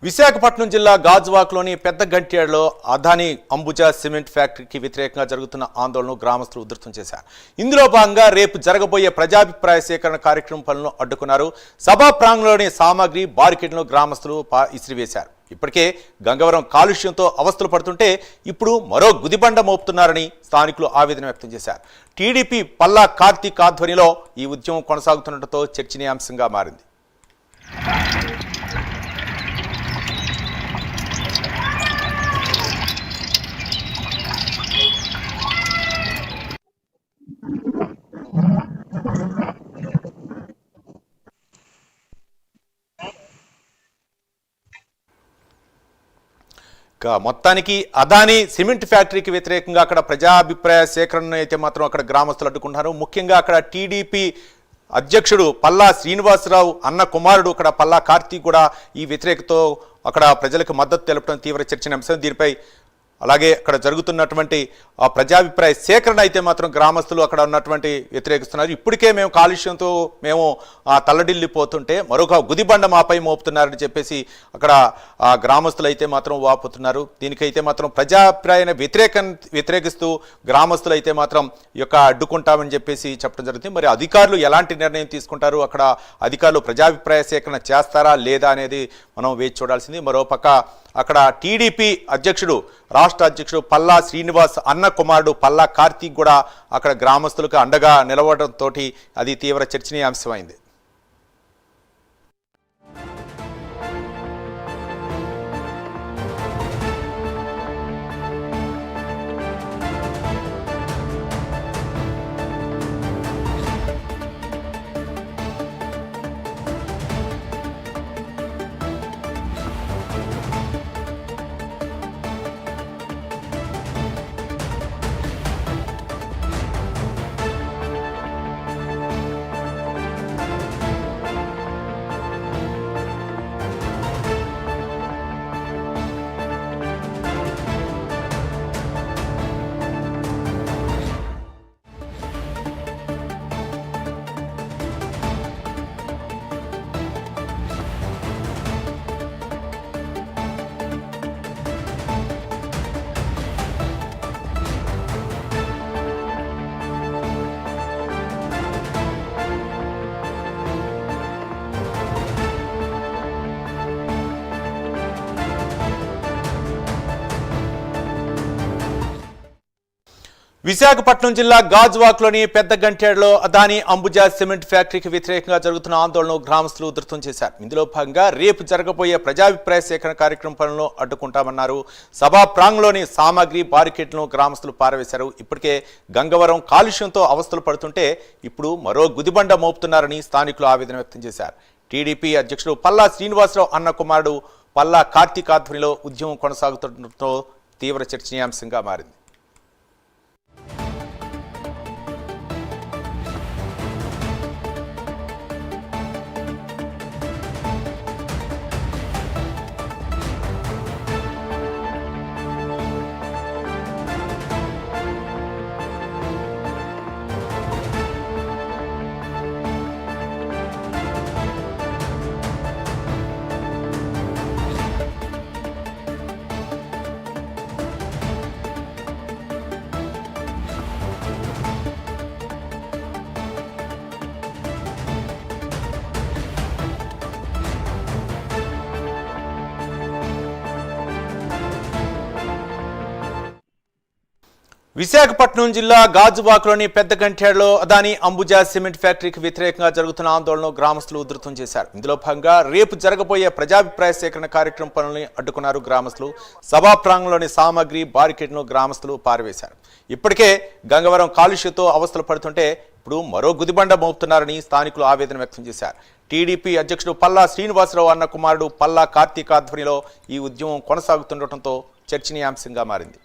విశాఖపట్నం జిల్లా గాజువాకలోని పెద్ద గంట్యాడలో అదానీ అంబుజా సిమెంట్ ఫ్యాక్టరీకి వ్యతిరేకంగా జరుగుతున్న ఆందోళనను గ్రామస్తులు ఉధృతం చేశారు. ఇందులో భాగంగా రేపు జరగబోయే ప్రజాభిప్రాయ సేకరణ కార్యక్రమం పనులను అడ్డుకున్నారు. సభా ప్రాంగణంలోని సామాగ్రి బారికేడ్లను గ్రామస్తులు ఇసిరివేశారు. ఇప్పటికే గంగవరం కాలుష్యంతో అవస్థలు పడుతుంటే ఇప్పుడు మరో గుదిబండ మోపుతున్నారని స్థానికులు ఆవేదన వ్యక్తం చేశారు. టీడీపీ పల్లా కార్తీక్ ఆధ్వర్యంలో ఈ ఉద్యమం కొనసాగుతుండటంతో చర్చనీయాంశంగా మారింది. మొత్తానికి అదానీ సిమెంట్ ఫ్యాక్టరీకి వ్యతిరేకంగా అక్కడ ప్రజాభిప్రాయ సేకరణ అయితే మాత్రం అక్కడ గ్రామస్తులు అడ్డుకుంటున్నారు. ముఖ్యంగా అక్కడ టీడీపీ అధ్యక్షుడు పల్లా శ్రీనివాసరావు అన్న కుమారుడు అక్కడ పల్లా కార్తీక్ కూడా ఈ వ్యతిరేకతో అక్కడ ప్రజలకు మద్దతు తెలపడం తీవ్ర చర్చనీయాంశం. దీనిపై అలాగే అక్కడ జరుగుతున్నటువంటి ప్రజాభిప్రాయ సేకరణ అయితే మాత్రం గ్రామస్తులు అక్కడ ఉన్నటువంటి వ్యతిరేకిస్తున్నారు. ఇప్పటికే మేము కాలుష్యంతో మేము తల్లడిల్లిపోతుంటే మరొక గుదిబండ మాపై మోపుతున్నారని చెప్పేసి అక్కడ గ్రామస్తులు అయితే మాత్రం వాపోతున్నారు. దీనికైతే మాత్రం ప్రజాభిప్రాయాన్ని వ్యతిరేకిస్తూ గ్రామస్తులు అయితే మాత్రం ఈ యొక్క అడ్డుకుంటామని చెప్పేసి చెప్పడం జరుగుతుంది. మరి అధికారులు ఎలాంటి నిర్ణయం తీసుకుంటారు, అక్కడ అధికారులు ప్రజాభిప్రాయ సేకరణ చేస్తారా లేదా అనేది మనం వేచి చూడాల్సింది. మరోపక్క అక్కడ టీడీపీ అధ్యక్షుడు రాష్ట్ర అధ్యక్షుడు పల్లా శ్రీనివాస్ అన్న కుమారుడు పల్లా కార్తీక్ కూడా అక్కడ గ్రామస్తులకు అండగా నిలవడంతో అది తీవ్ర చర్చనీయాంశమైంది. విశాఖపట్నం జిల్లా గాజువాకలోని పెద్ద గంట్యాడలో అదానీ అంబుజా సిమెంట్ ఫ్యాక్టరీకి వ్యతిరేకంగా జరుగుతున్న ఆందోళనను గ్రామస్తులు ఉధృతం చేశారు. ఇందులో భాగంగా రేపు జరగబోయే ప్రజాభిప్రాయ సేకరణ కార్యక్రమం పనులను అడ్డుకుంటామన్నారు. సభా ప్రాంగణంలోని సామాగ్రి బారికేడ్లను గ్రామస్తులు పారవేశారు. ఇప్పటికే గంగవరం కాలుష్యంతో అవస్థలు పడుతుంటే ఇప్పుడు మరో గుదిబండ మోపుతున్నారని స్థానికులు ఆవేదన వ్యక్తం చేశారు. టీడీపీ అధ్యక్షుడు పల్లా శ్రీనివాసరావు అన్న కుమారుడు పల్లా కార్తీక్ ఆధ్వర్యంలో ఉద్యమం కొనసాగుతుండటంతో తీవ్ర చర్చనీయాంశంగా మారింది. విశాఖపట్నం జిల్లా గాజువాకలోని పెద్ద గంట్యాడలో అదానీ అంబుజా సిమెంట్ ఫ్యాక్టరీకి వ్యతిరేకంగా జరుగుతున్న ఆందోళనను గ్రామస్తులు ఉధృతం చేశారు. ఇందులో భాగంగా రేపు జరగబోయే ప్రజాభిప్రాయ సేకరణ కార్యక్రమం పనులను అడ్డుకున్నారు గ్రామస్తులు. సభా ప్రాంగణంలోని సామాగ్రి బారికేడ్ను గ్రామస్తులు పారవేశారు. ఇప్పటికే గంగవరం కాలుష్యంతో అవస్థలు పడుతుంటే ఇప్పుడు మరో గుదిబండ మోపుతున్నారని స్థానికులు ఆవేదన వ్యక్తం చేశారు. టీడీపీ అధ్యక్షుడు పల్లా శ్రీనివాసరావు అన్న కుమారుడు పల్లా కార్తీక్ ఆధ్వర్యంలో ఈ ఉద్యమం కొనసాగుతుండటంతో చర్చనీయాంశంగా మారింది.